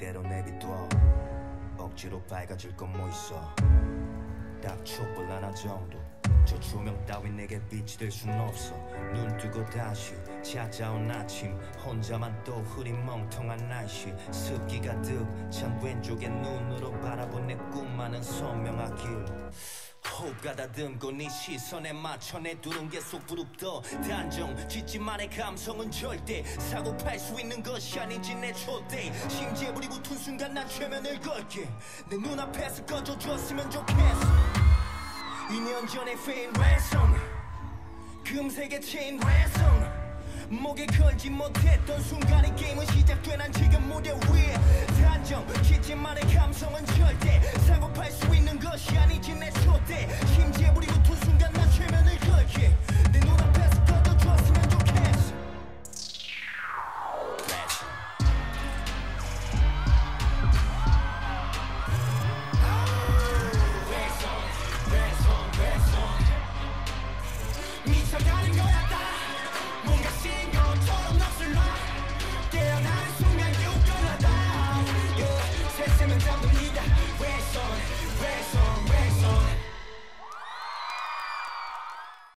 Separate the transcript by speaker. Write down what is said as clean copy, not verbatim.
Speaker 1: 이대로 내비둬. 억지로 밝아질 건 뭐 있어. 딱 촛불 하나 정도. 저 조명 따윈 내게 빛이 될 순 없어. 눈 뜨고 다시 찾아온 아침, 혼자만 또 흐린 멍텅한 날씨. 습기 가득 찬 왼쪽의 눈으로 바라본 내 꿈만은 선명하길. 호흡 가다듬고 네 시선에 맞춰 내두는 게 속 부릅떠. 단정 짓지만의 감성은 절대 사고 팔 수 있는 것이 아닌지 내 촛대. 심지에 불이 붙은 순간 난 최면을 걸게. 내 눈앞에서 꺼져줬으면 좋겠어. 2년 전의 fame ransom, 금색의 chain ransom. 목에 걸지 못했던 순간의 게임은 시작돼. 난 지금 무대 위에 단정 짓지만의 감성은 절대 사고 팔 수 있는 것이 아니지 내 촛대. 심지에 불이 붙은 순간 난 최면을 걸게. 내 눈앞에서 꺼져줬으면 좋겠어.
Speaker 2: 미쳐가는 거야 다 뭔가 신호처럼 넋을 놔. 깨어나는 순간 유권하다. 세상은 잠든